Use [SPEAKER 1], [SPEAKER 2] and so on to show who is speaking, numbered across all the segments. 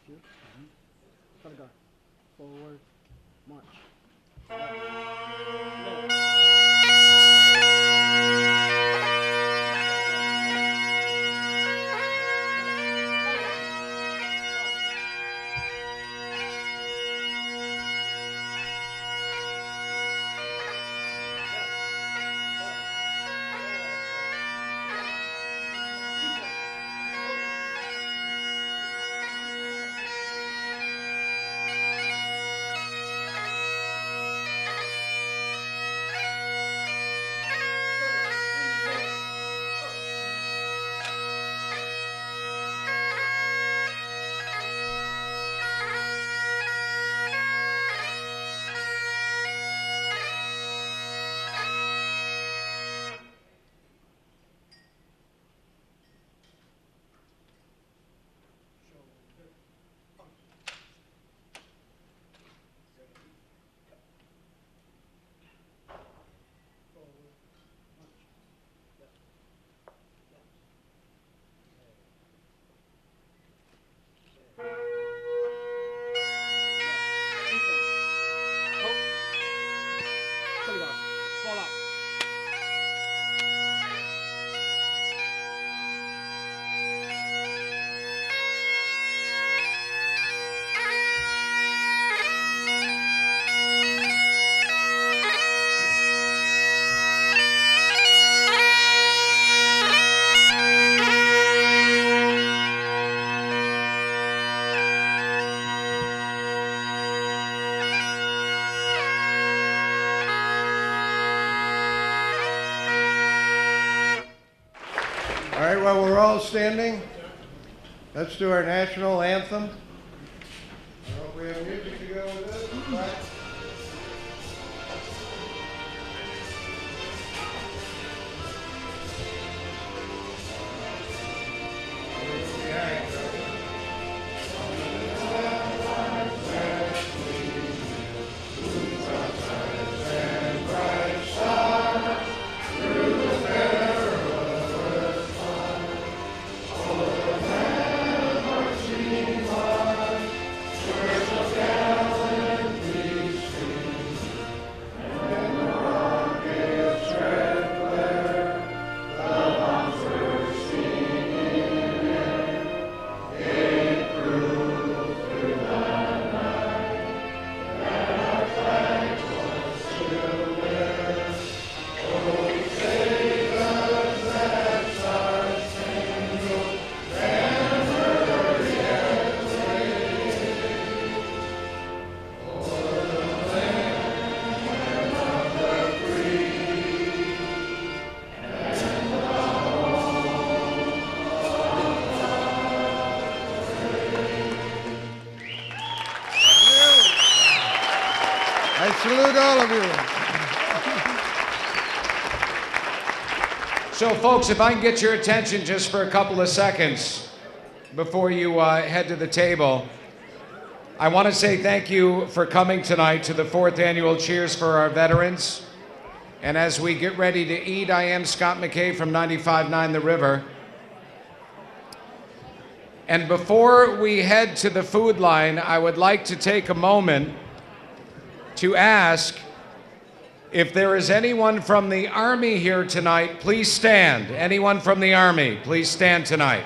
[SPEAKER 1] Here. Color guard. Forward. March. Fall out.
[SPEAKER 2] All right, well, we're all standing. Let's do our national anthem. I hope we have music to go with this. Right. I salute all of you.
[SPEAKER 3] So, folks, if I can get your attention just for a couple of seconds before you head to the table, I want to say thank you for coming tonight to the 4th annual Cheers for Our Veterans. And as we get ready to eat, I am Scott McKay from 95.9 The River. And before we head to the food line, I would like to take a moment to ask if there is anyone from the Army here tonight. Please stand. Anyone from the Army, please stand tonight.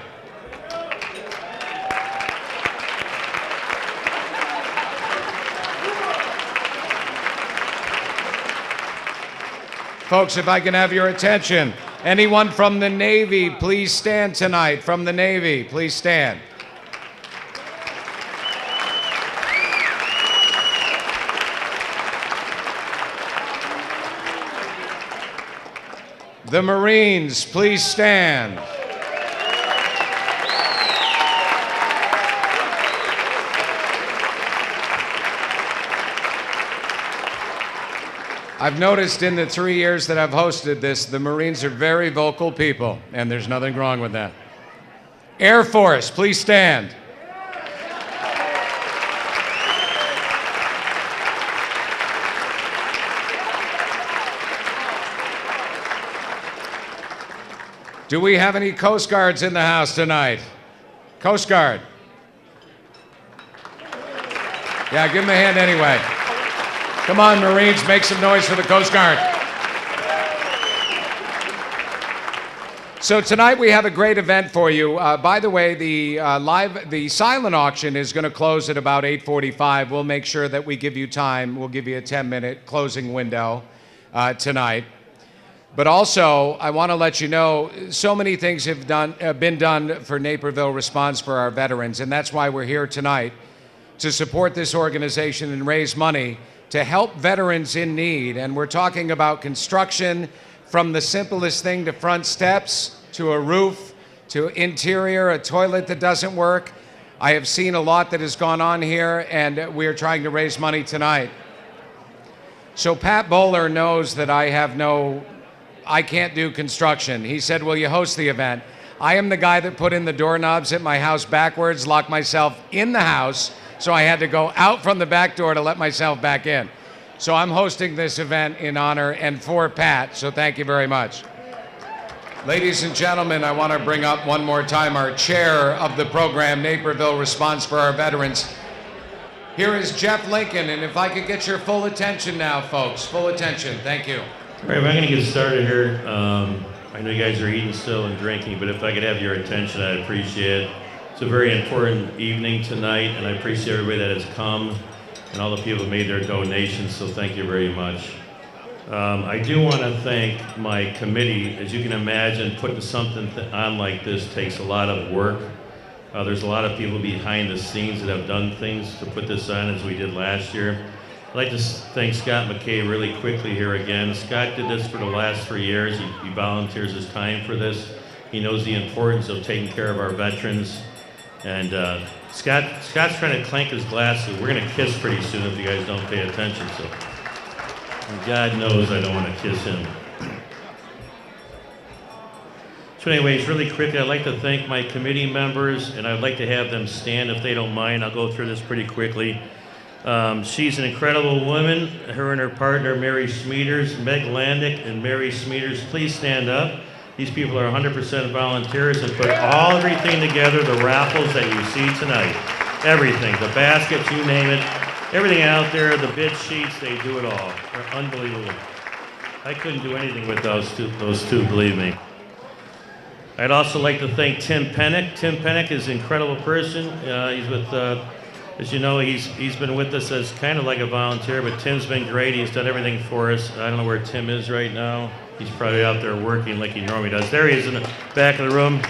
[SPEAKER 3] Folks, if I can have your attention. Anyone from the Navy, please stand tonight. From the Navy, please stand. The Marines, please stand. I've noticed in the 3 years that I've hosted this, the Marines are very vocal people, and there's nothing wrong with that. Air Force, please stand. Do we have any Coast Guards in the house tonight? Coast Guard. Yeah, give him a hand anyway. Come on, Marines, make some noise for the Coast Guard. So tonight we have a great event for you. By the way, the silent auction is going to close at about 8:45. We'll make sure that we give you time. We'll give you a 10-minute closing window tonight. But also, I want to let you know, so many things have been done for Naperville Responds for our veterans, and that's why we're here tonight, to support this organization and raise money to help veterans in need. And we're talking about construction, from the simplest thing to front steps, to a roof, to interior, a toilet that doesn't work. I have seen a lot that has gone on here, and we are trying to raise money tonight. So Pat Bowler knows that I can't do construction. He said, will you host the event? I am the guy that put in the doorknobs at my house backwards, locked myself in the house, so I had to go out from the back door to let myself back in. So I'm hosting this event in honor and for Pat, so thank you very much. Ladies and gentlemen, I want to bring up one more time our chair of the program, Naperville Responds for our veterans. Here is Jeff Lincoln, and if I could get your full attention now, folks, full attention, thank you.
[SPEAKER 4] All right, I'm going to get started here. I know you guys are eating still and drinking, but if I could have your attention, I'd appreciate it. It's a very important evening tonight, and I appreciate everybody that has come and all the people who made their donations, so thank you very much. I do want to thank my committee. As you can imagine, putting something on like this takes a lot of work. There's a lot of people behind the scenes that have done things to put this on, as we did last year. I'd like to thank Scott McKay really quickly here again. Scott did this for the last 3 years. He volunteers his time for this. He knows the importance of taking care of our veterans. And Scott's trying to clank his glasses. We're going to kiss pretty soon if you guys don't pay attention. So, and God knows I don't want to kiss him. So anyways, really quickly, I'd like to thank my committee members, and I'd like to have them stand if they don't mind. I'll go through this pretty quickly. She's an incredible woman. Her and her partner, Mary Smeeters, Meg Landick and Mary Smeeters, please stand up. These people are 100% volunteers and put everything together, the raffles that you see tonight. Everything, the baskets, you name it, everything out there, the bid sheets, they do it all. They're unbelievable. I couldn't do anything with those two, believe me. I'd also like to thank Tim Pennick. Tim Pennick is an incredible person. He's with, as you know, he's been with us as kind of like a volunteer, but Tim's been great. He's done everything for us. I don't know where Tim is right now. He's probably out there working like he normally does. There he is in the back of the room.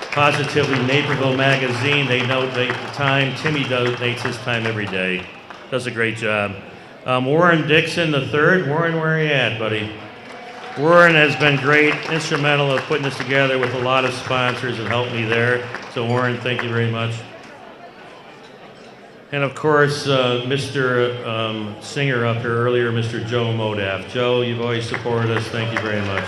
[SPEAKER 4] Positively Naperville Magazine, they note the time. Timmy donates his time every day. Does a great job. Warren Dixon III. Warren, where are you at, buddy? Warren has been great, instrumental of putting this together with a lot of sponsors and helped me there. So Warren, thank you very much. And of course, Mr. Singer up here earlier, Mr. Joe Modaf. Joe, you've always supported us. Thank you very much.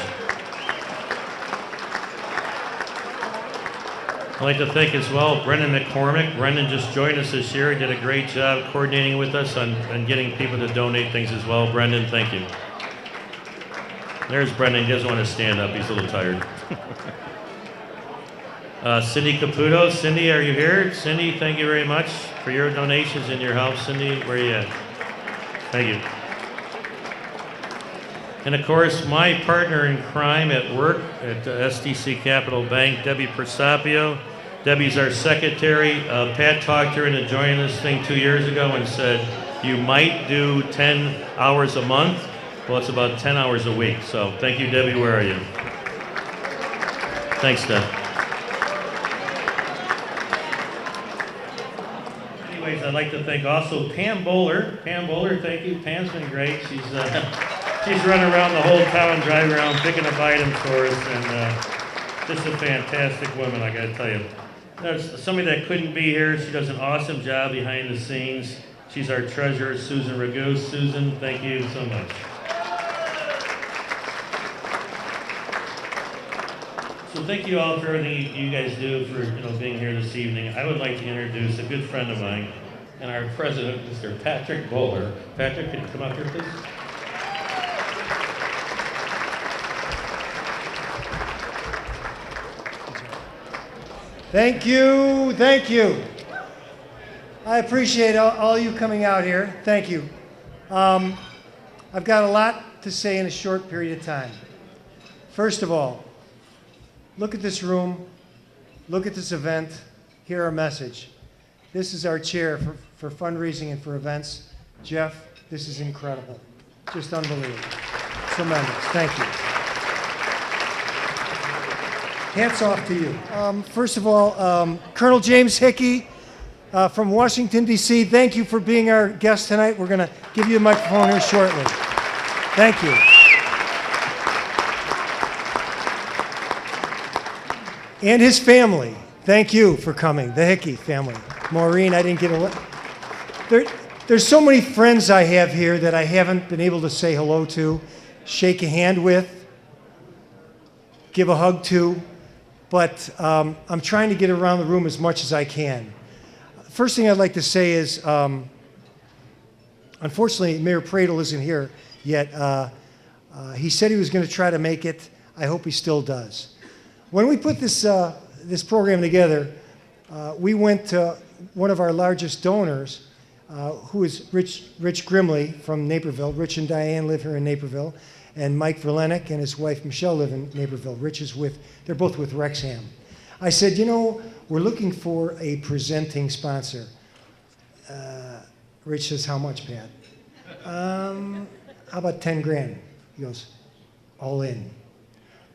[SPEAKER 4] I'd like to thank as well Brendan McCormick. Brendan just joined us this year. He did a great job coordinating with us on getting people to donate things as well. Brendan, thank you. There's Brendan. He doesn't want to stand up. He's a little tired. Cindy Caputo. Cindy, are you here? Cindy, thank you very much for your donations and your help. Cindy, where are you at? Thank you. And of course, my partner in crime at work at SDC Capital Bank, Debbie Persapio. Debbie's our secretary. Pat talked her into joining this thing 2 years ago and said, you might do 10 hours a month. Well, it's about 10 hours a week. So thank you, Debbie. Where are you? Thanks, Deb. Anyways, I'd like to thank also Pam Bowler. Pam Bowler, thank you. Pam's been great. She's running around the whole town, driving around, picking up items for us, and just a fantastic woman, I got to tell you. There's somebody that couldn't be here. She does an awesome job behind the scenes. She's our treasurer, Susan Ragu. Susan, thank you so much. So thank you all for everything you guys do for being here this evening. I would like to introduce a good friend of mine and our president, Mr. Patrick Bowler. Patrick, can you come up here, please?
[SPEAKER 2] Thank you, thank you.
[SPEAKER 5] I appreciate all you coming out here. Thank you. I've got a lot to say in a short period of time. First of all, look at this room, look at this event, hear our message. This is our chair for fundraising and for events. Jeff, this is incredible. Just unbelievable. Tremendous. Thank you. Hats off to you. First of all, Colonel James Hickey from Washington, D.C., thank you for being our guest tonight. We're going to give you the microphone here shortly. Thank you. And his family, thank you for coming, the Hickey family. Maureen, I didn't get a... There's so many friends I have here that I haven't been able to say hello to, shake a hand with, give a hug to, but I'm trying to get around the room as much as I can. First thing I'd like to say is, unfortunately, Mayor Pradle isn't here yet. He said he was going to try to make it. I hope he still does. When we put this program together, we went to one of our largest donors, who is Rich Grimley from Naperville. Rich and Diane live here in Naperville, and Mike Verlenick and his wife Michelle live in Naperville. They're both with Rexham. I said, you know, we're looking for a presenting sponsor. Rich says, how much, Pat? How about 10 grand? He goes, all in.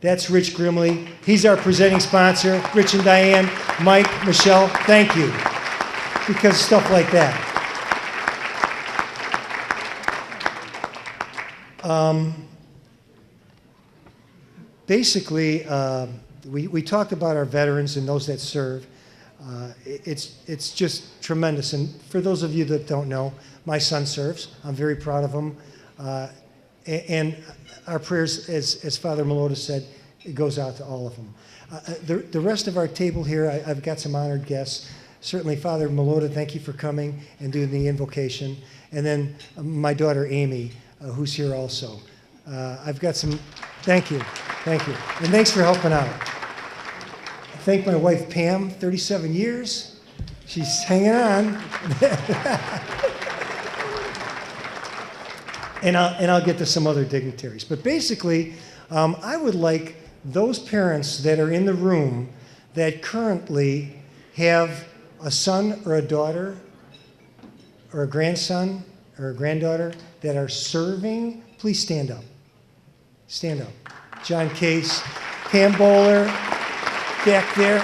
[SPEAKER 5] That's Rich Grimley. He's our presenting sponsor. Rich and Diane, Mike, Michelle, thank you. Because stuff like that. Basically, we talked about our veterans and those that serve. It's just tremendous. And for those of you that don't know, my son serves. I'm very proud of him. And our prayers, as Father Melota said, it goes out to all of them. The rest of our table here, I've got some honored guests. Certainly, Father Melota, thank you for coming and doing the invocation. And then my daughter, Amy, who's here also. I've got some, thank you. And thanks for helping out. I thank my wife, Pam, 37 years. She's hanging on. And I'll get to some other dignitaries. But basically, I would like those parents that are in the room that currently have a son or a daughter or a grandson or a granddaughter that are serving, please stand up. Stand up. John Case, Pam Bowler, back there.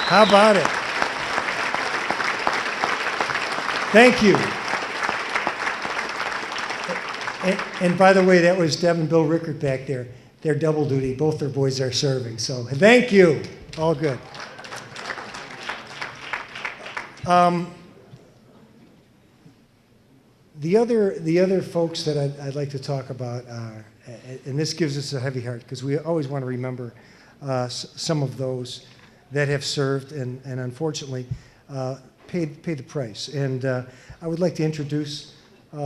[SPEAKER 5] How about it? Thank you. And by the way, that was Deb and Bill Rickert back there. They're double duty. Both their boys are serving. So thank you. All good. The other folks that I'd like to talk about, and this gives us a heavy heart because we always want to remember some of those that have served and unfortunately paid the price. And I would like to introduce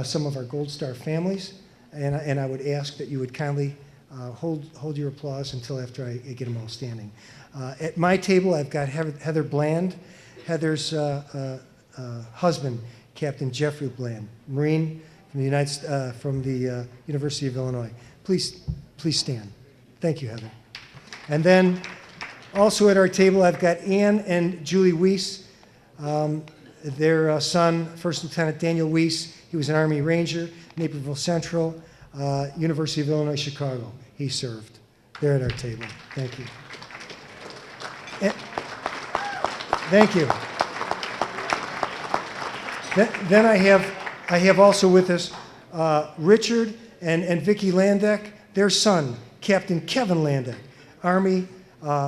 [SPEAKER 5] some of our Gold Star families, and I would ask that you would kindly hold your applause until after I get them all standing. At my table, I've got Heather Bland, Heather's husband, Captain Jeffrey Bland, Marine from the University of Illinois. Please stand. Thank you, Heather. And then also at our table, I've got Ann and Julie Weiss. Their son, First Lieutenant Daniel Weiss, he was an Army Ranger, Naperville Central, University of Illinois, Chicago. He served. They're at our table. Thank you. Thank you. Then I have also with us Richard and Vicki Landeck, their son, Captain Kevin Landeck, Army,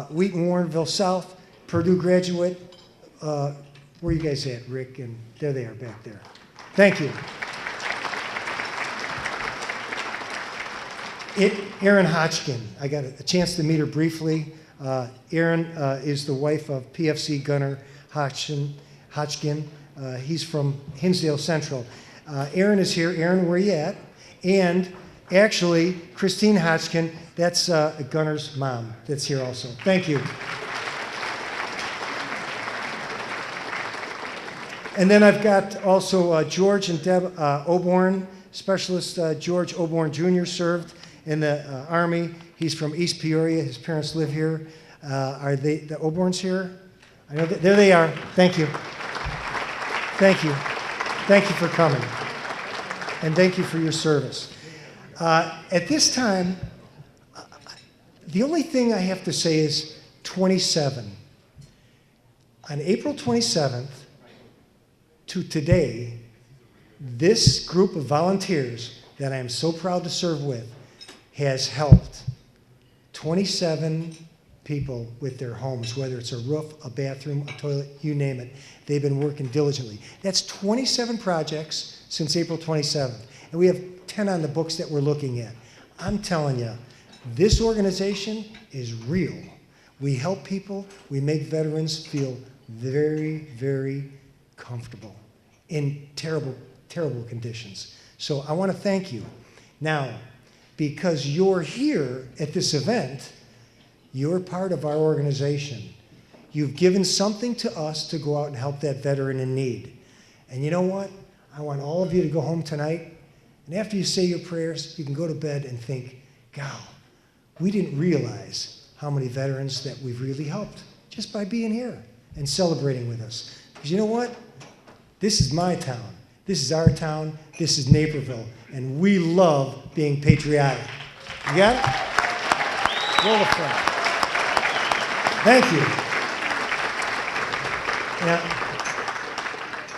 [SPEAKER 5] Wheaton Warrenville South, Purdue graduate. Where are you guys at, Rick? And there they are back there. Thank you. Erin Hodgkin. I got a chance to meet her briefly. Erin is the wife of PFC Gunner Hodgkin. He's from Hinsdale Central. Erin is here. Erin, where are you at? And actually, Christine Hodgkin, that's Gunner's mom that's here also. Thank you. And then I've got also George and Deb Oborn, Specialist George Oborn Jr. served in the Army. He's from East Peoria. His parents live here. Are they the Oborns here? I know there they are. Thank you. Thank you. Thank you for coming. And thank you for your service. At this time, the only thing I have to say is 27. On April 27th to today, this group of volunteers that I am so proud to serve with has helped 27 people with their homes, whether it's a roof, a bathroom, a toilet, you name it. They've been working diligently. That's 27 projects since April 27th. And we have 10 on the books that we're looking at. I'm telling you, this organization is real. We help people. We make veterans feel very, very comfortable in terrible, terrible conditions. So I want to thank you. Now, because you're here at this event, you're part of our organization. You've given something to us to go out and help that veteran in need. And you know what? I want all of you to go home tonight, and after you say your prayers, you can go to bed and think, God, we didn't realize how many veterans that we've really helped just by being here and celebrating with us. Because you know what? This is my town. This is our town. This is Naperville. And we love being patriotic. You got it? Roll the flag. Thank you. Now,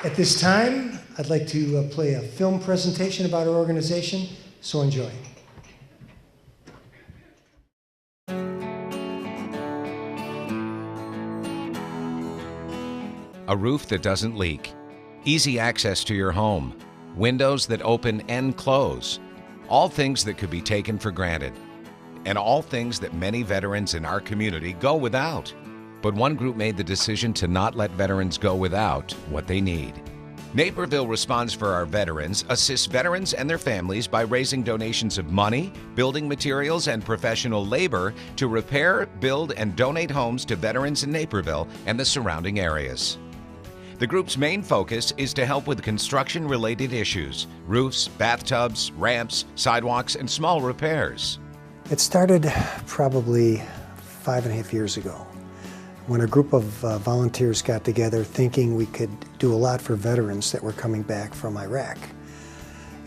[SPEAKER 5] at this time, I'd like to play a film presentation about our organization, so enjoy.
[SPEAKER 3] A roof that doesn't leak, easy access to your home, windows that open and close, all things that could be taken for granted, and all things that many veterans in our community go without. But one group made the decision to not let veterans go without what they need. Naperville Responds for Our Veterans assists veterans and their families by raising donations of money, building materials, and professional labor to repair, build, and donate homes to veterans in Naperville and the surrounding areas. The group's main focus is to help with construction-related issues: roofs, bathtubs, ramps, sidewalks, and small repairs.
[SPEAKER 5] It started probably 5.5 years ago when a group of volunteers got together thinking we could do a lot for veterans that were coming back from Iraq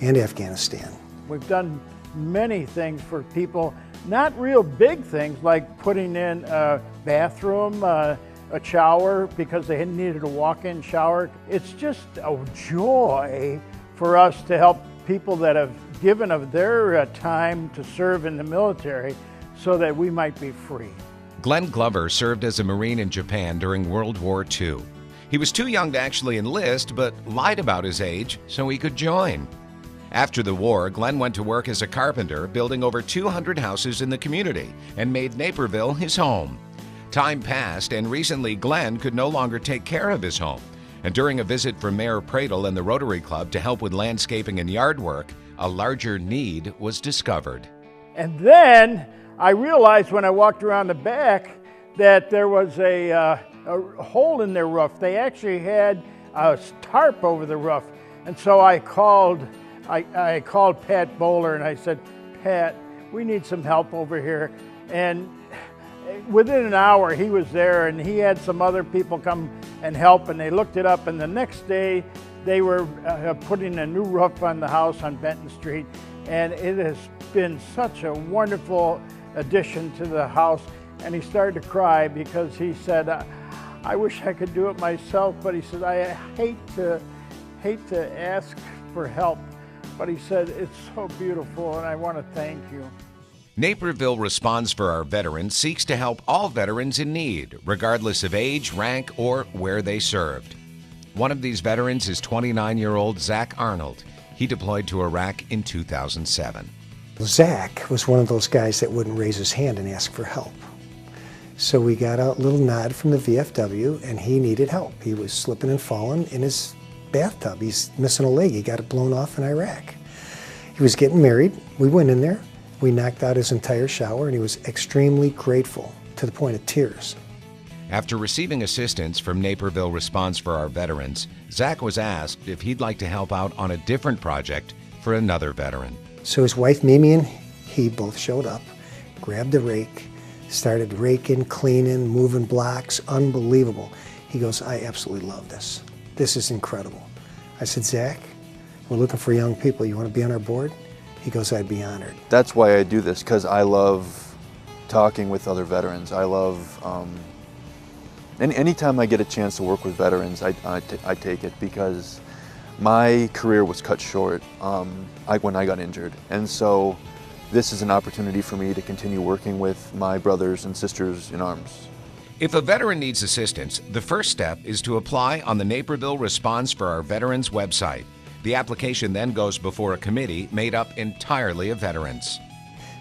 [SPEAKER 5] and Afghanistan.
[SPEAKER 6] We've done many things for people, not real big things like putting in a bathroom, a shower because they needed a walk-in shower. It's just a joy for us to help people that have given of their time to serve in the military so that we might be free.
[SPEAKER 3] Glenn Glover served as a Marine in Japan during World War II. He was too young to actually enlist, but lied about his age so he could join. After the war, Glenn went to work as a carpenter, building over 200 houses in the community, and made Naperville his home. Time passed, and recently Glenn could no longer take care of his home. And during a visit from Mayor Pradle and the Rotary Club to help with landscaping and yard work, a larger need was discovered.
[SPEAKER 6] And then I realized when I walked around the back that there was a hole in their roof. They actually had a tarp over the roof. And so I called Pat Bowler and I said, Pat, we need some help over here. And within an hour he was there, and he had some other people come and help, and they looked it up, and the next day they were putting a new roof on the house on Benton Street, and it has been such a wonderful addition to the house. And he started to cry because he said, I wish I could do it myself, but he said, I hate to ask for help, but he said, it's so beautiful and I want to thank you.
[SPEAKER 3] Naperville Responds for Our Veterans seeks to help all veterans in need, regardless of age, rank, or where they served. One of these veterans is 29-year-old Zach Arnold. He deployed to Iraq in 2007.
[SPEAKER 5] Zach was one of those guys that wouldn't raise his hand and ask for help. So we got a little nod from the VFW, and he needed help. He was slipping and falling in his bathtub. He's missing a leg. He got it blown off in Iraq. He was getting married. We went in there. We knocked out his entire shower, and he was extremely grateful to the point of tears.
[SPEAKER 3] After receiving assistance from Naperville Responds for our veterans, Zach was asked if he'd like to help out on a different project for another veteran.
[SPEAKER 5] So his wife Mimi and he both showed up, grabbed a rake, started raking, cleaning, moving blocks, unbelievable. He goes, I absolutely love this. This is incredible. I said, Zach, we're looking for young people. You want to be on our board? He goes, I'd be honored.
[SPEAKER 7] That's why I do this, because I love talking with other veterans. I love, anytime I get a chance to work with veterans, I take it, because my career was cut short when I got injured. And so this is an opportunity for me to continue working with my brothers and sisters in arms.
[SPEAKER 3] If a veteran needs assistance, the first step is to apply on the Naperville Responds for our Veterans website. The application then goes before a committee made up entirely of veterans.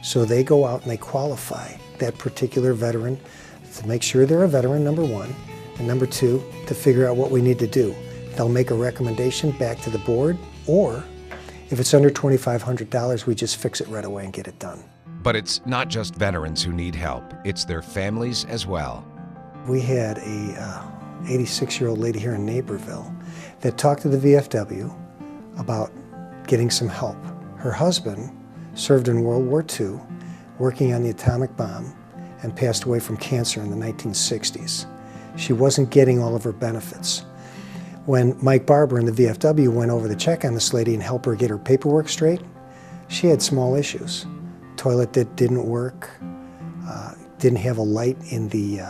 [SPEAKER 5] So they go out and they qualify that particular veteran to make sure they're a veteran, number one, and number two, to figure out what we need to do. They'll make a recommendation back to the board, or if it's under $2,500, we just fix it right away and get it done.
[SPEAKER 3] But it's not just veterans who need help, it's their families as well.
[SPEAKER 5] We had a 86-year-old lady here in Naperville that talked to the VFW about getting some help. Her husband served in World War II, working on the atomic bomb, and passed away from cancer in the 1960s. She wasn't getting all of her benefits. When Mike Barber and the VFW went over to check on this lady and help her get her paperwork straight, she had small issues. Toilet that didn't work, didn't have a light in the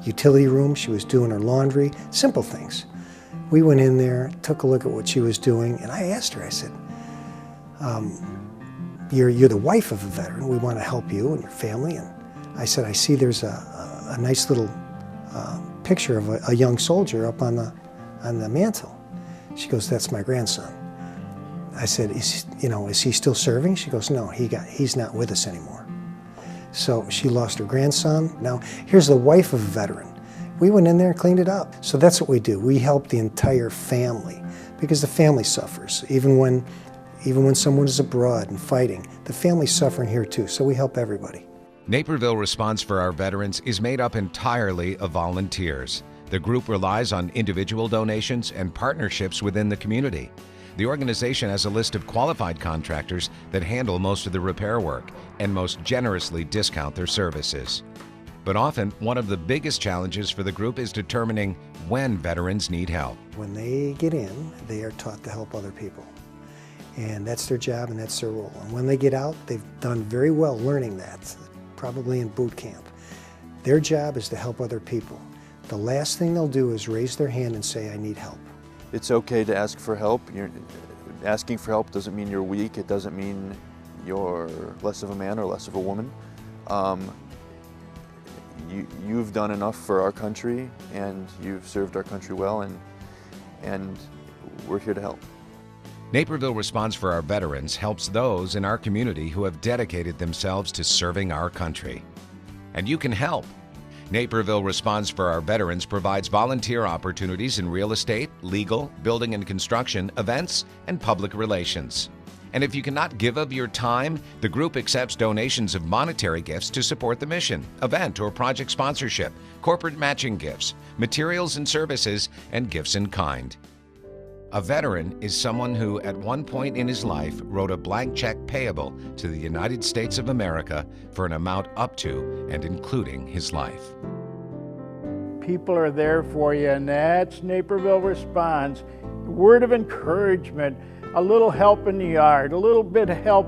[SPEAKER 5] utility room, she was doing her laundry, simple things. We went in there, took a look at what she was doing, and I asked her, I said, you're the wife of a veteran, we want to help you and your family. And I said, I see there's a nice little picture of a young soldier up on the mantle. She goes, that's my grandson. I said, is he still serving? She goes, no, he's not with us anymore. So she lost her grandson. Now, here's the wife of a veteran. We went in there and cleaned it up. So that's what we do. We help the entire family, because the family suffers. Even when someone is abroad and fighting, the family's suffering here too, so we help everybody.
[SPEAKER 3] Naperville Responds for our Veterans is made up entirely of volunteers. The group relies on individual donations and partnerships within the community. The organization has a list of qualified contractors that handle most of the repair work and most generously discount their services. But often, one of the biggest challenges for the group is determining when veterans need help.
[SPEAKER 5] When they get in, they are taught to help other people. And that's their job and that's their role. And when they get out, they've done very well learning that, probably in boot camp. Their job is to help other people. The last thing they'll do is raise their hand and say, I need help.
[SPEAKER 7] It's okay to ask for help. Asking for help doesn't mean you're weak. It doesn't mean you're less of a man or less of a woman. You've done enough for our country, and you've served our country well, and we're here to help.
[SPEAKER 3] Naperville Responds for our Veterans helps those in our community who have dedicated themselves to serving our country. And you can help. Naperville Responds for our Veterans provides volunteer opportunities in real estate, legal, building and construction, events, and public relations. And if you cannot give of your time, the group accepts donations of monetary gifts to support the mission, event or project sponsorship, corporate matching gifts, materials and services, and gifts in kind. A veteran is someone who, at one point in his life, wrote a blank check payable to the United States of America for an amount up to and including his life.
[SPEAKER 6] People are there for you, and that's Naperville Responds. A word of encouragement, a little help in the yard, a little bit of help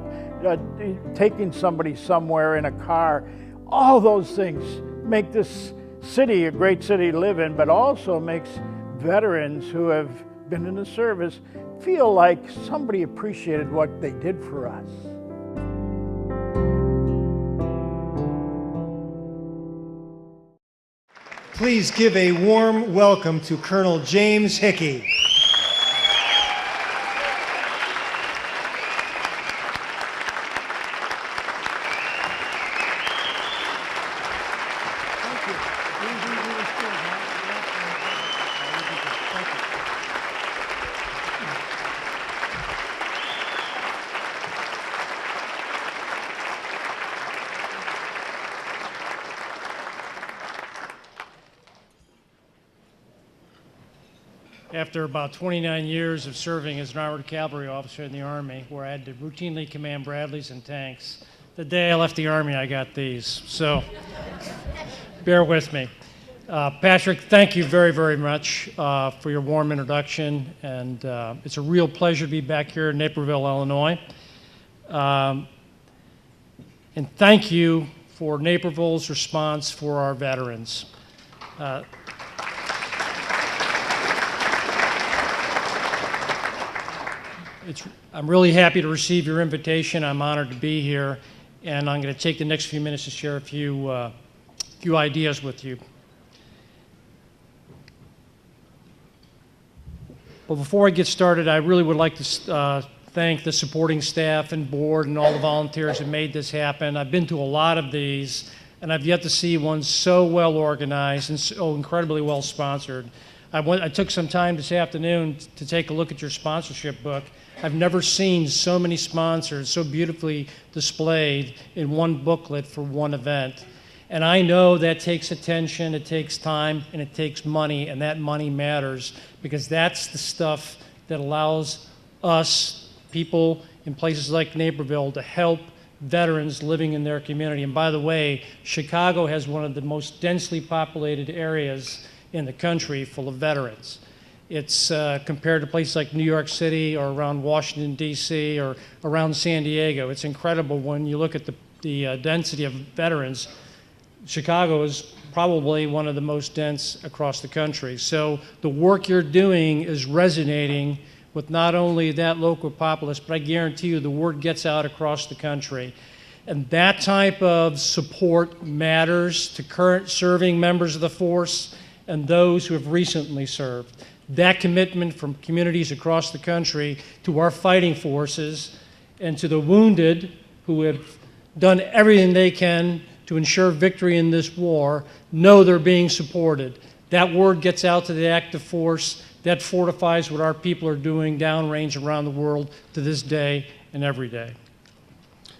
[SPEAKER 6] taking somebody somewhere in a car. All those things make this city a great city to live in, but also makes veterans who have been in the service feel like somebody appreciated what they did for us.
[SPEAKER 5] Please give a warm welcome to Colonel James Hickey.
[SPEAKER 8] after about 29 years of serving as an armored cavalry officer in the Army, where I had to routinely command Bradleys and tanks. The day I left the Army, I got these, so bear with me. Patrick, thank you very, very much for your warm introduction, and it's a real pleasure to be back here in Naperville, Illinois. And thank you for Naperville's response for our veterans. I'm really happy to receive your invitation. I'm honored to be here, and I'm going to take the next few minutes to share a few ideas with you. But before I get started, I really would like to thank the supporting staff and board and all the volunteers that made this happen. I've been to a lot of these, and I've yet to see one so well organized and so incredibly well sponsored. I took some time this afternoon to take a look at your sponsorship book. I've never seen so many sponsors so beautifully displayed in one booklet for one event. And I know that takes attention, it takes time, and it takes money, and that money matters because that's the stuff that allows us, people in places like Naperville, to help veterans living in their community. And by the way, Chicago has one of the most densely populated areas in the country full of veterans. It's compared to places like New York City or around Washington, D.C. or around San Diego. It's incredible when you look at the density of veterans. Chicago is probably one of the most dense across the country. So the work you're doing is resonating with not only that local populace, but I guarantee you the word gets out across the country. And that type of support matters to current serving members of the force and those who have recently served. That commitment from communities across the country to our fighting forces and to the wounded who have done everything they can to ensure victory in this war, know they're being supported. That word gets out to the active force. That fortifies what our people are doing downrange around the world to this day and every day.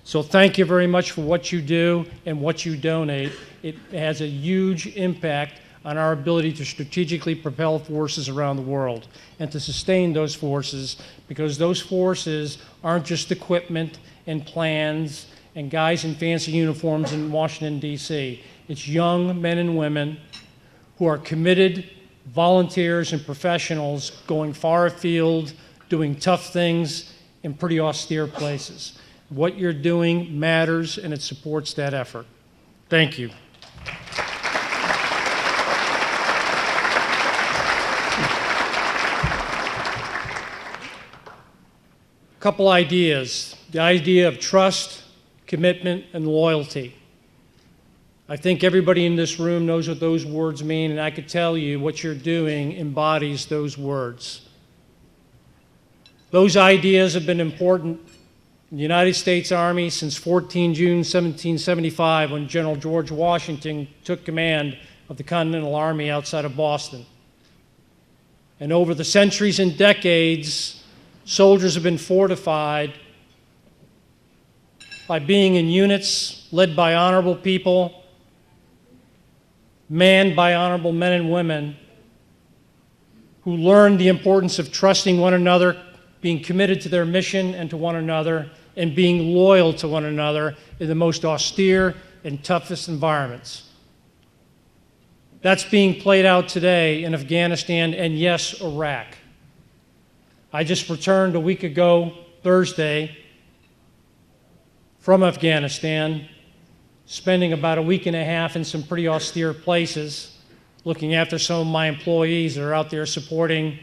[SPEAKER 8] So thank you very much for what you do and what you donate. It has a huge impact on our ability to strategically propel forces around the world and to sustain those forces, because those forces aren't just equipment and plans and guys in fancy uniforms in Washington, D.C. It's young men and women who are committed volunteers and professionals going far afield, doing tough things in pretty austere places. What you're doing matters, and it supports that effort. Thank you. Couple ideas. The idea of trust, commitment, and loyalty. I think everybody in this room knows what those words mean, and I could tell you what you're doing embodies those words. Those ideas have been important in the United States Army since 14 June 1775, when General George Washington took command of the Continental Army outside of Boston. And over the centuries and decades, soldiers have been fortified by being in units led by honorable people, manned by honorable men and women who learned the importance of trusting one another, being committed to their mission and to one another, and being loyal to one another in the most austere and toughest environments. That's being played out today in Afghanistan and, yes, Iraq. I just returned a week ago, Thursday, from Afghanistan, spending about a week and a half in some pretty austere places, looking after some of my employees that are out there supporting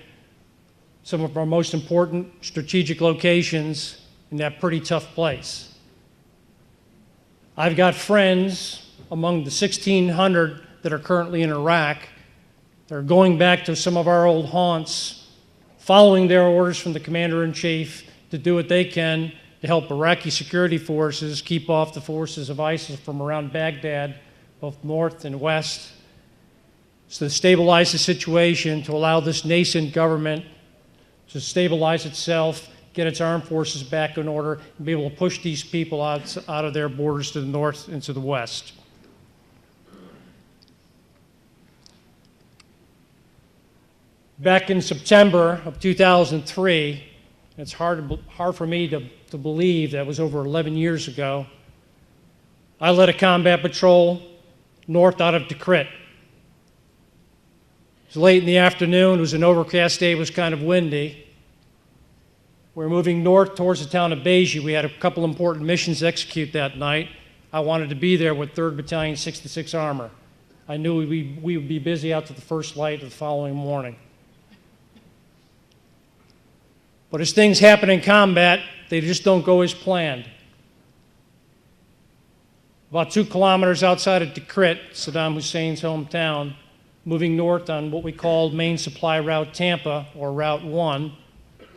[SPEAKER 8] some of our most important strategic locations in that pretty tough place. I've got friends among the 1,600 that are currently in Iraq that are going back to some of our old haunts, following their orders from the Commander-in-Chief to do what they can to help Iraqi security forces keep off the forces of ISIS from around Baghdad, both north and west, so to stabilize the situation, to allow this nascent government to stabilize itself, get its armed forces back in order, and be able to push these people out of their borders to the north and to the west. Back in September of 2003, it's hard for me to believe that was over 11 years ago, I led a combat patrol north out of Tikrit. It was late in the afternoon. It was an overcast day. It was kind of windy. We were moving north towards the town of Beji. We had a couple important missions to execute that night. I wanted to be there with 3rd Battalion, 66 Armor. I knew we would be busy out to the first light of the following morning. But as things happen in combat, they just don't go as planned. About 2 kilometers outside of Tikrit, Saddam Hussein's hometown, moving north on what we called Main Supply Route Tampa, or Route 1,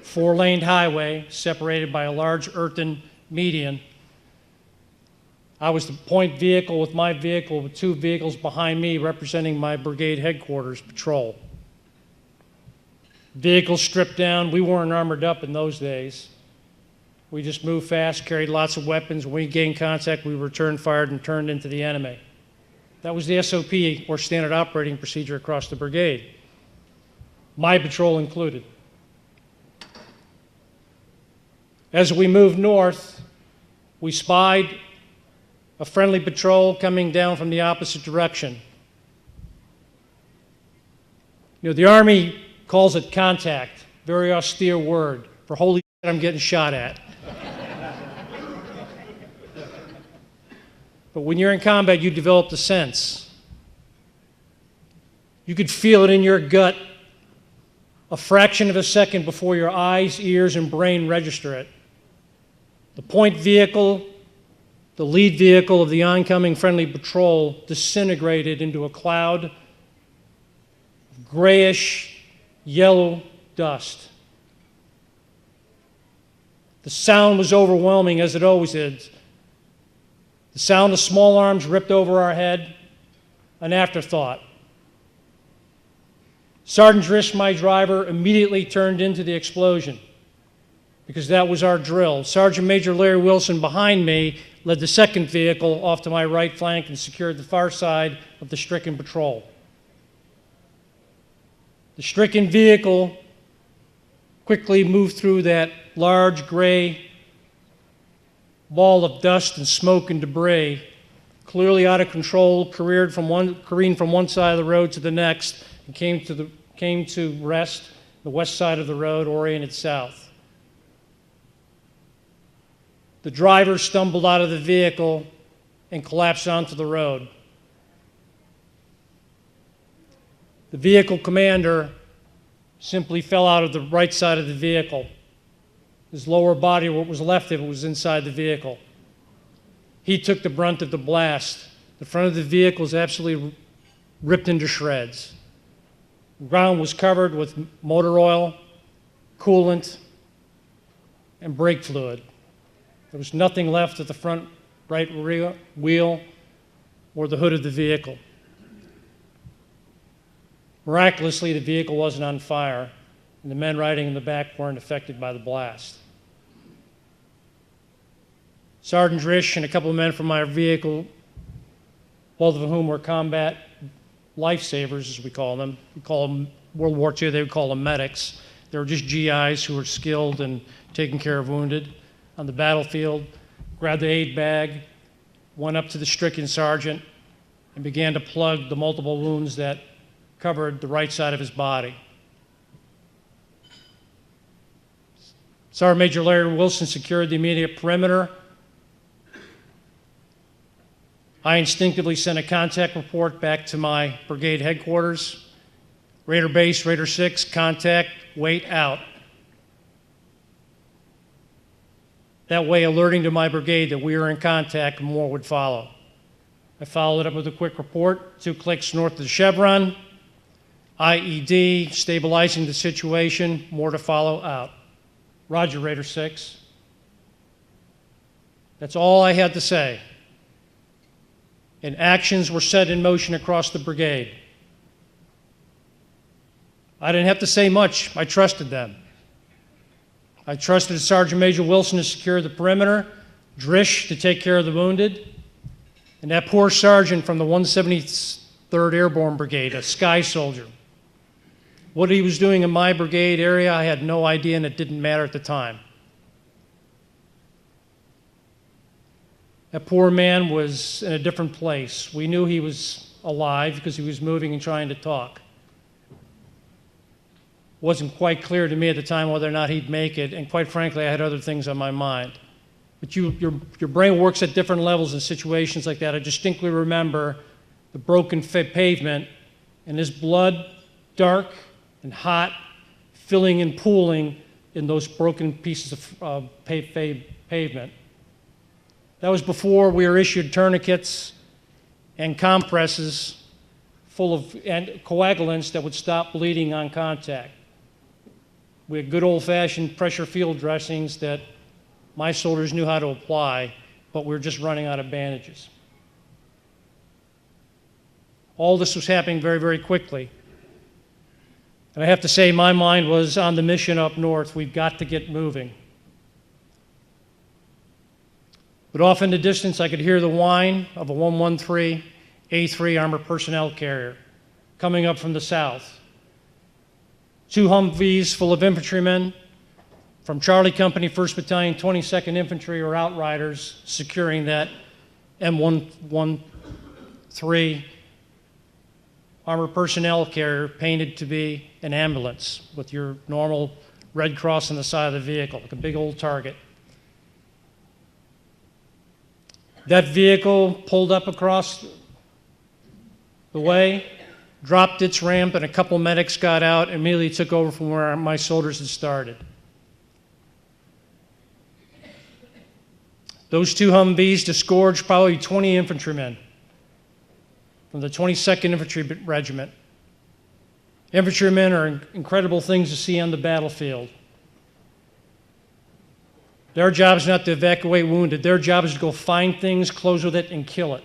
[SPEAKER 8] 4-laned highway separated by a large earthen median. I was the point vehicle with my vehicle with 2 vehicles behind me representing my brigade headquarters patrol. Vehicles stripped down. We weren't armored up in those days. We just moved fast, carried lots of weapons. When we gained contact, we returned fired and turned into the enemy. That was the SOP, or standard operating procedure, across the brigade, my patrol included. As we moved north, we spied a friendly patrol coming down from the opposite direction. You know, the Army calls it contact, very austere word for holy shit, I'm getting shot at. But when you're in combat, you develop the sense. You could feel it in your gut a fraction of a second before your eyes, ears, and brain register it. The point vehicle, the lead vehicle of the oncoming friendly patrol, disintegrated into a cloud of grayish, yellow dust. The sound was overwhelming, as it always is. The sound of small arms ripped over our head, an afterthought. Sergeant Drish, my driver, immediately turned into the explosion because that was our drill. Sergeant Major Larry Wilson behind me led the second vehicle off to my right flank and secured the far side of the stricken patrol. The stricken vehicle quickly moved through that large gray ball of dust and smoke and debris, clearly out of control, careened from one side of the road to the next, and came to rest the west side of the road, oriented south. The driver stumbled out of the vehicle and collapsed onto the road. The vehicle commander simply fell out of the right side of the vehicle. His lower body, what was left of it, was inside the vehicle. He took the brunt of the blast. The front of the vehicle was absolutely ripped into shreds. The ground was covered with motor oil, coolant, and brake fluid. There was nothing left of the front right rear wheel or the hood of the vehicle. Miraculously, the vehicle wasn't on fire, and the men riding in the back weren't affected by the blast. Sergeant Drish and a couple of men from my vehicle, both of whom were combat lifesavers, as we call them. We call them, World War II, they would call them medics. They were just GIs who were skilled in taking care of wounded on the battlefield, grabbed the aid bag, went up to the stricken sergeant, and began to plug the multiple wounds that covered the right side of his body. Sergeant Major Larry Wilson secured the immediate perimeter. I instinctively sent a contact report back to my brigade headquarters. Raider Base, Raider 6, contact, wait, out. That way, alerting to my brigade that we were in contact and more would follow. I followed it up with a quick report, 2 clicks north of the Chevron, IED, stabilizing the situation, more to follow, out. Roger, Raider 6. That's all I had to say. And actions were set in motion across the brigade. I didn't have to say much. I trusted them. I trusted Sergeant Major Wilson to secure the perimeter, Drish to take care of the wounded, and that poor sergeant from the 173rd Airborne Brigade, a sky soldier. What he was doing in my brigade area, I had no idea, and it didn't matter at the time. That poor man was in a different place. We knew he was alive because he was moving and trying to talk. It wasn't quite clear to me at the time whether or not he'd make it, and quite frankly, I had other things on my mind. But your brain works at different levels in situations like that. I distinctly remember the broken pavement and his blood, dark and hot, filling and pooling in those broken pieces of pavement. That was before we were issued tourniquets and compresses full of coagulants that would stop bleeding on contact. We had good old-fashioned pressure field dressings that my soldiers knew how to apply, but we were just running out of bandages. All this was happening very, very quickly. And I have to say, my mind was on the mission up north. We've got to get moving. But off in the distance, I could hear the whine of a 113 A3 armored personnel carrier coming up from the south. 2 Humvees full of infantrymen from Charlie Company, 1st Battalion, 22nd Infantry, or Outriders, securing that M113 armored personnel carrier painted to be an ambulance with your normal Red Cross on the side of the vehicle, like a big old target. That vehicle pulled up across the way, dropped its ramp, and a couple medics got out and immediately took over from where my soldiers had started. Those 2 Humvees disgorged probably 20 infantrymen from the 22nd Infantry Regiment. Infantrymen are incredible things to see on the battlefield. Their job is not to evacuate wounded. Their job is to go find things, close with it, and kill it.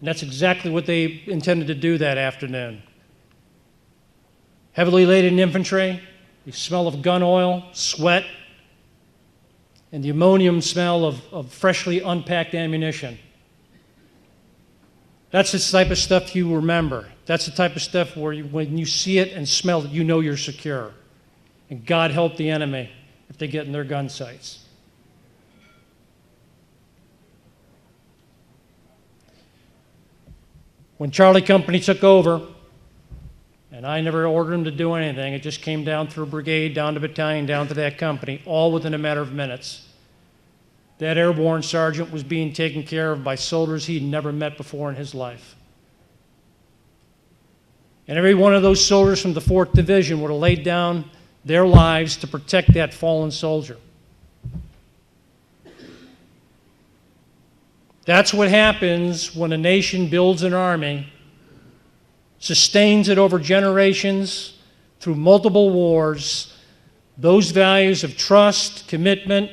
[SPEAKER 8] And that's exactly what they intended to do that afternoon. Heavily laden infantry, the smell of gun oil, sweat, and the ammonium smell of freshly unpacked ammunition. That's the type of stuff you remember. That's the type of stuff where when you see it and smell it, you know you're secure. And God help the enemy if they get in their gun sights. When Charlie Company took over, and I never ordered them to do anything, it just came down through brigade, down to battalion, down to that company, all within a matter of minutes. That airborne sergeant was being taken care of by soldiers he'd never met before in his life. And every one of those soldiers from the 4th Division would have laid down their lives to protect that fallen soldier. That's what happens when a nation builds an army, sustains it over generations through multiple wars. Those values of trust, commitment,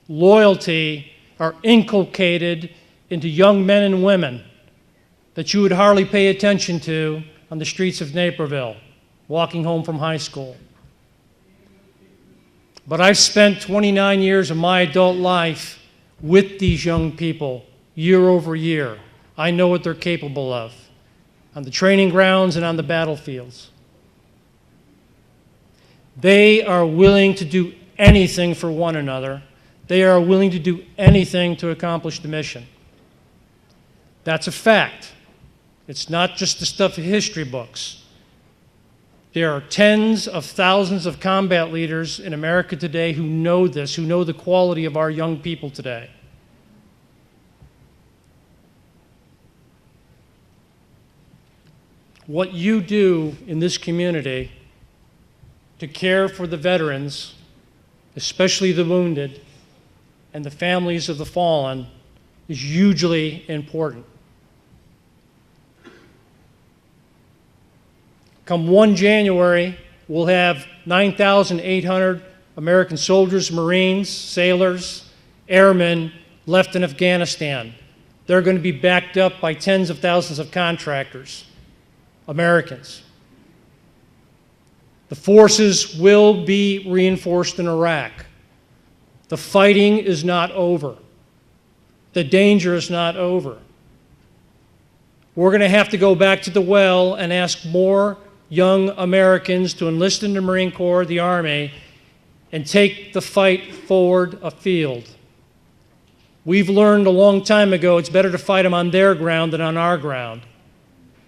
[SPEAKER 8] loyalty are inculcated into young men and women that you would hardly pay attention to on the streets of Naperville, walking home from high school. But I've spent 29 years of my adult life with these young people, year over year. I know what they're capable of, on the training grounds and on the battlefields. They are willing to do anything for one another. They are willing to do anything to accomplish the mission. That's a fact. It's not just the stuff of history books. There are tens of thousands of combat leaders in America today who know this, who know the quality of our young people today. What you do in this community to care for the veterans, especially the wounded, and the families of the fallen, is hugely important. Come 1 January, we'll have 9,800 American soldiers, Marines, sailors, airmen left in Afghanistan. They're going to be backed up by tens of thousands of contractors, Americans. The forces will be reinforced in Iraq. The fighting is not over. The danger is not over. We're going to have to go back to the well and ask more young Americans to enlist in the Marine Corps, the Army, and take the fight forward afield. We've learned a long time ago it's better to fight them on their ground than on our ground.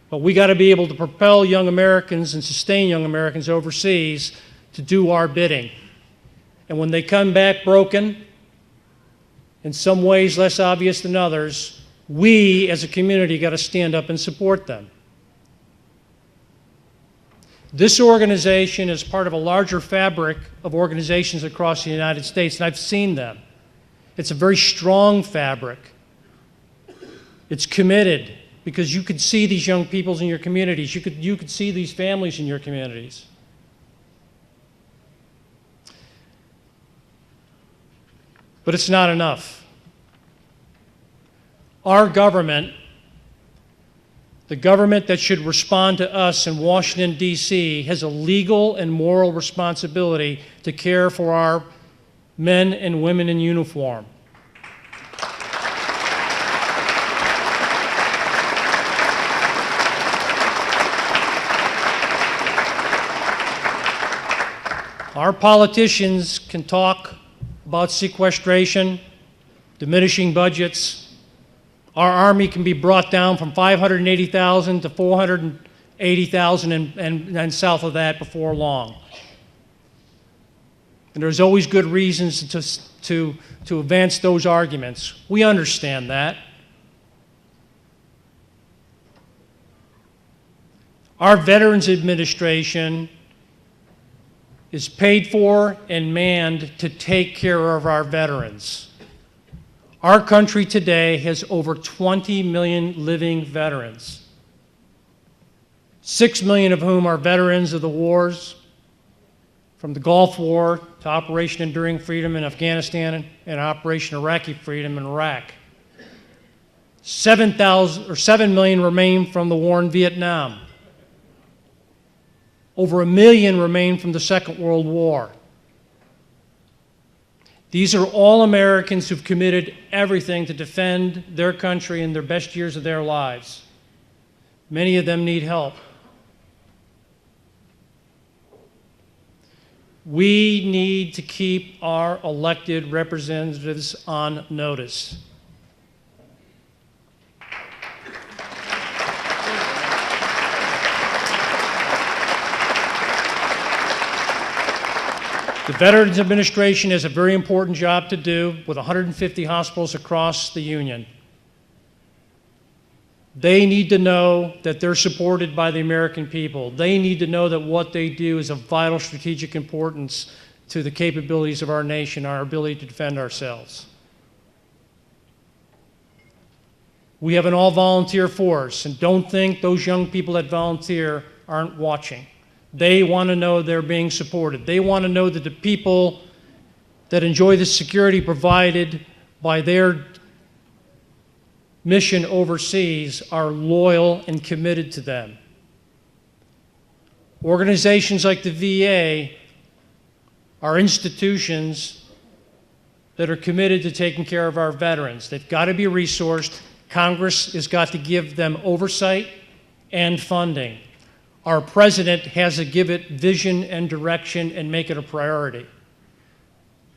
[SPEAKER 8] But we got to be able to propel young Americans and sustain young Americans overseas to do our bidding. And when they come back broken, in some ways less obvious than others, we as a community got to stand up and support them. This organization is part of a larger fabric of organizations across the United States, and I've seen them. It's a very strong fabric. It's committed because you could see these young people in your communities. You could see these families in your communities. But it's not enough. Our government, the government that should respond to us in Washington, D.C., has a legal and moral responsibility to care for our men and women in uniform. Our politicians can talk about sequestration, diminishing budgets. Our Army can be brought down from 580,000 to 480,000 and south of that before long. And there's always good reasons to advance those arguments. We understand that. Our Veterans Administration is paid for and manned to take care of our veterans. Our country today has over 20 million living veterans, 6 million of whom are veterans of the wars, from the Gulf War to Operation Enduring Freedom in Afghanistan and Operation Iraqi Freedom in Iraq. 7 million remain from the war in Vietnam. Over 1 million remain from the Second World War. These are all Americans who've committed everything to defend their country in their best years of their lives. Many of them need help. We need to keep our elected representatives on notice. The Veterans Administration has a very important job to do with 150 hospitals across the Union. They need to know that they're supported by the American people. They need to know that what they do is of vital strategic importance to the capabilities of our nation, our ability to defend ourselves. We have an all-volunteer force, and don't think those young people that volunteer aren't watching. They want to know they're being supported. They want to know that the people that enjoy the security provided by their mission overseas are loyal and committed to them. Organizations like the VA are institutions that are committed to taking care of our veterans. They've got to be resourced. Congress has got to give them oversight and funding. Our president has to give it vision and direction and make it a priority.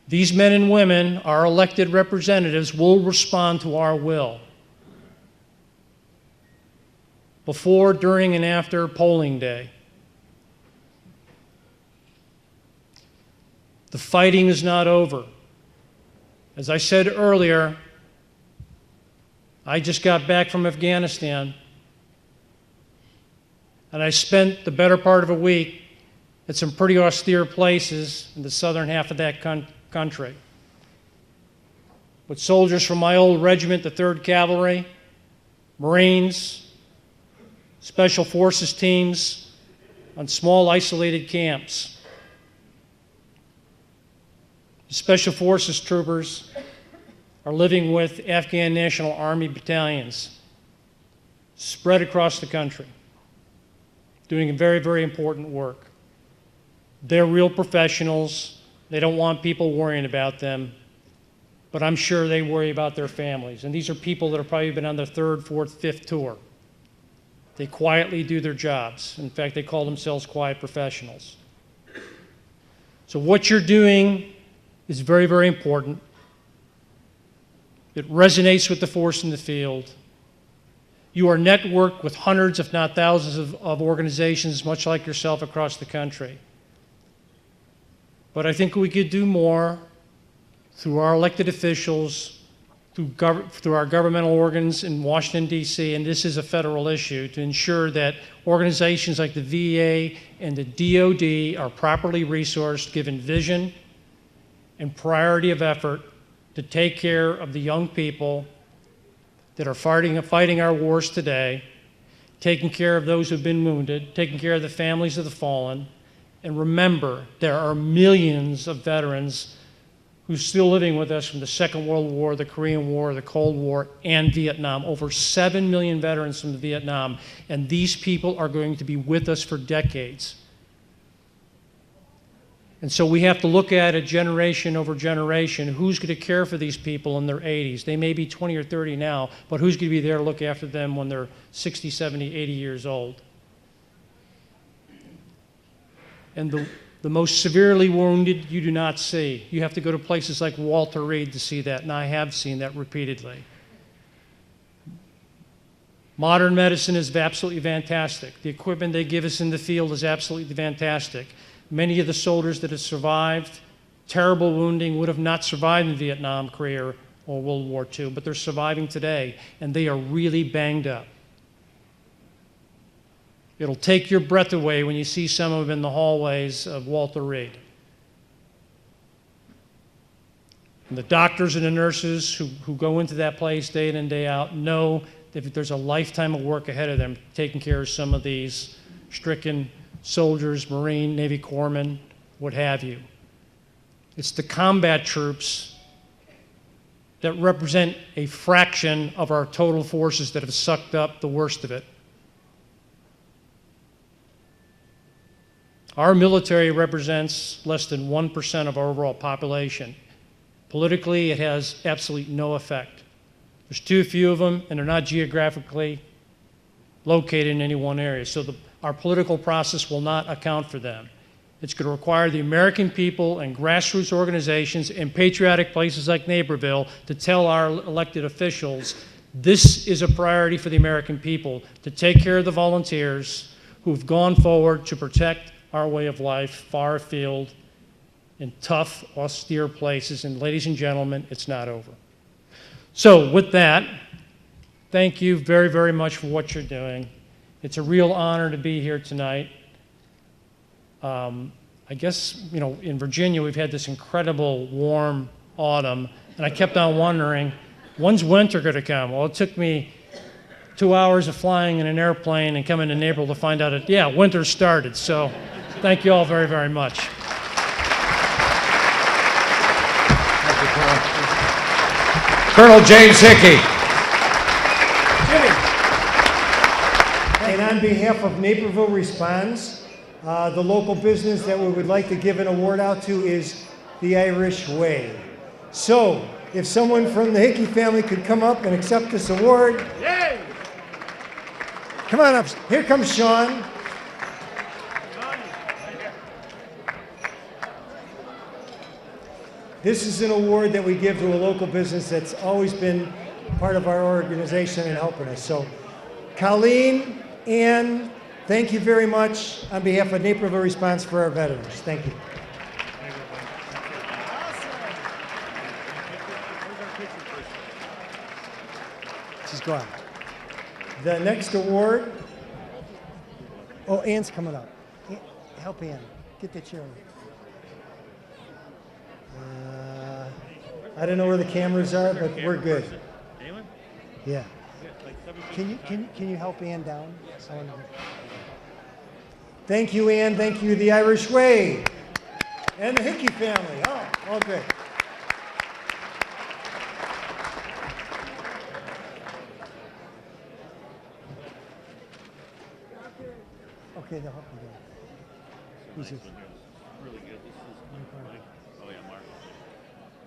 [SPEAKER 8] These men and women, our elected representatives, will respond to our will before, during, and after polling day. The fighting is not over. As I said earlier, I just got back from Afghanistan, and I spent the better part of a week at some pretty austere places in the southern half of that country with soldiers from my old regiment, the 3rd Cavalry, Marines, Special Forces teams on small isolated camps. The Special Forces troopers are living with Afghan National Army battalions spread across the country, doing very, very important work. They're real professionals. They don't want people worrying about them, but I'm sure they worry about their families. And these are people that have probably been on their 3rd, 4th, 5th tour. They quietly do their jobs. In fact, they call themselves quiet professionals. So what you're doing is very, very important. It resonates with the force in the field. You are networked with hundreds, if not thousands, of organizations, much like yourself, across the country. But I think we could do more through our elected officials, through our governmental organs in Washington, D.C., and this is a federal issue, to ensure that organizations like the VA and the DoD are properly resourced, given vision and priority of effort to take care of the young people that are fighting our wars today, taking care of those who've been wounded, taking care of the families of the fallen. And remember, there are millions of veterans who are still living with us from the Second World War, the Korean War, the Cold War, and Vietnam. Over 7 million veterans from Vietnam. And these people are going to be with us for decades. And so we have to look at it generation over generation. Who's going to care for these people in their 80s? They may be 20 or 30 now, but who's going to be there to look after them when they're 60, 70, 80 years old? And the most severely wounded you do not see. You have to go to places like Walter Reed to see that, and I have seen that repeatedly. Modern medicine is absolutely fantastic. The equipment they give us in the field is absolutely fantastic. Many of the soldiers that have survived terrible wounding would have not survived in Vietnam, Korea, or World War II, but they're surviving today, and they are really banged up. It'll take your breath away when you see some of them in the hallways of Walter Reed. And the doctors and the nurses who go into that place day in and day out know that there's a lifetime of work ahead of them taking care of some of these stricken soldiers, Marine, Navy corpsmen, what have you. It's the combat troops that represent a fraction of our total forces that have sucked up the worst of it. Our military represents less than 1% of our overall population. Politically, it has absolutely no effect. There's too few of them, and they're not geographically located in any one area. So our political process will not account for them. It's going to require the American people and grassroots organizations in patriotic places like Naperville to tell our elected officials this is a priority for the American people, to take care of the volunteers who've gone forward to protect our way of life far afield in tough, austere places. And ladies and gentlemen, it's not over. So with that, thank you very, very much for what you're doing. It's a real honor to be here tonight. I guess, in Virginia, we've had this incredible warm autumn, and I kept on wondering, when's winter going to come? Well, it took me 2 hours of flying in an airplane and coming to Naperville to find out winter started. So thank you all very, very much.
[SPEAKER 3] Thank you, Colonel James Hickey.
[SPEAKER 5] And on behalf of Naperville Responds, the local business that we would like to give an award out to is the Irish Way. So, if someone from the Hickey family could come up and accept this award. Yay! Come on up. Here comes Sean. This is an award that we give to a local business that's always been part of our organization and helping us. So, Colleen, Ann, thank you very much on behalf of Naperville Response for our veterans. Thank you. She's gone. The next award. Oh, Ann's coming up. Help Ann. Get the chair. I don't know where the cameras are, but we're good. Yeah. Can you help Ann down? Thank you, Ann. Thank you, the Irish Way. And the Hickey family. Oh, all great. Okay, they'll help you down.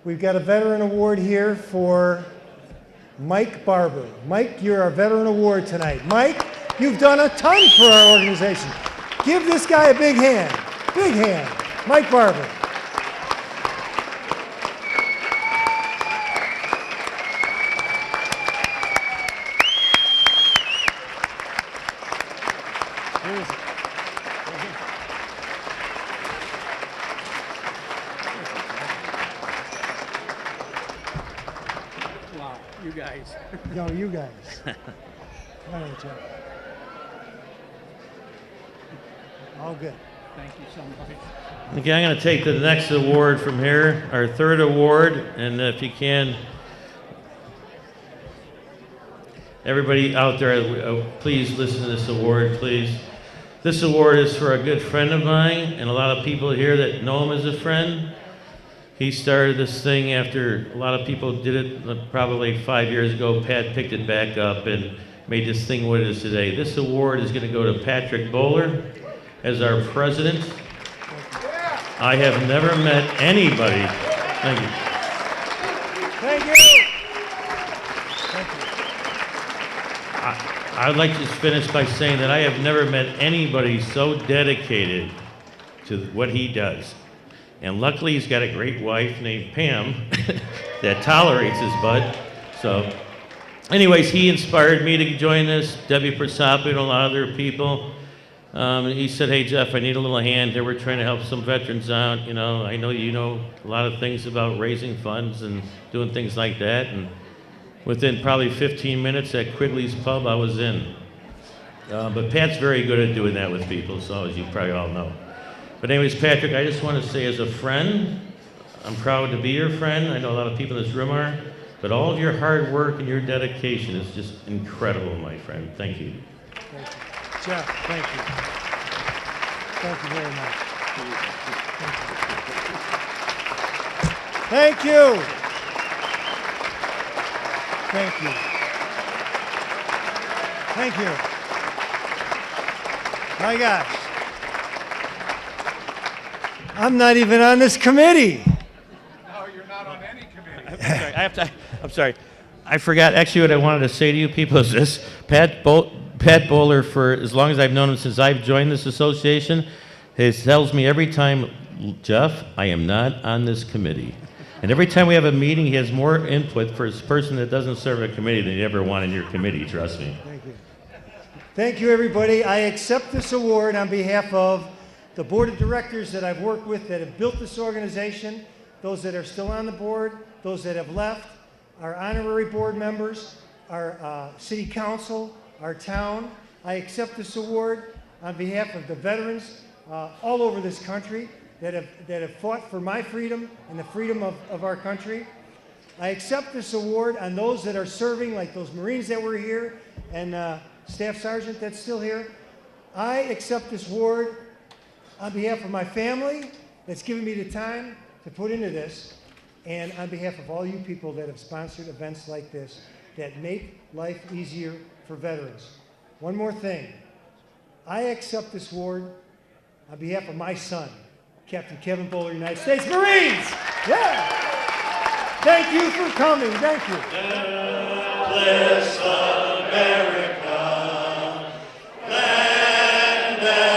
[SPEAKER 5] We've got a veteran award here for Mike Barber. Mike, you're our veteran award tonight. Mike, You've done a ton for our organization. Give this guy a big hand. Big hand. Mike Barber.
[SPEAKER 1] Wow, you guys.
[SPEAKER 5] No, you guys. All right, Jeff. All good.
[SPEAKER 1] Thank you so much.
[SPEAKER 4] Okay, I'm going to take the next award from here, our third award, and if you can, everybody out there, please listen to this award, please. This award is for a good friend of mine, and a lot of people here that know him as a friend. He started this thing after a lot of people did it probably 5 years ago. Pat picked it back up and made this thing what it is today. This award is going to go to Patrick Bowler as our president. I have never met anybody. Thank you.
[SPEAKER 5] Thank you. Thank you.
[SPEAKER 4] I'd like to just finish by saying that I have never met anybody so dedicated to what he does. And luckily he's got a great wife named Pam that tolerates his butt. So anyways, he inspired me to join this, Debbie Prasapi and a lot of other people. He said, hey Jeff, I need a little hand here. We're trying to help some veterans out. You know, I know you know a lot of things about raising funds and doing things like that. And within probably 15 minutes at Quigley's Pub, I was in. But Pat's very good at doing that with people, so as you probably all know. But anyways, Patrick, I just want to say as a friend, I'm proud to be your friend. I know a lot of people in this room are. But all of your hard work and your dedication is just incredible, my friend. Thank you.
[SPEAKER 5] Thank you. Jeff, thank you. Thank you very much. Thank you. Thank you. Thank you. My gosh. I'm not even on this committee.
[SPEAKER 3] No, you're not on any committee.
[SPEAKER 4] I'm sorry. I forgot. Actually, what I wanted to say to you people is this. Pat Bowler, for as long as I've known him, since I've joined this association, he tells me every time, Jeff, I am not on this committee. And every time we have a meeting, he has more input for his person that doesn't serve a committee than you ever want in your committee, trust me.
[SPEAKER 5] Thank you. Thank you, everybody. I accept this award on behalf of the board of directors that I've worked with that have built this organization, those that are still on the board, those that have left, our honorary board members, our city council, our town. I accept this award on behalf of the veterans all over this country that have fought for my freedom and the freedom of our country. I accept this award on those that are serving, like those Marines that were here and Staff Sergeant that's still here. I accept this award on behalf of my family that's given me the time to put into this, and on behalf of all you people that have sponsored events like this that make life easier for veterans. One more thing. I accept this award on behalf of my son, Captain Kevin Bowler, United States Marines. Yeah. Thank you for coming. Thank you.
[SPEAKER 9] God bless America, land that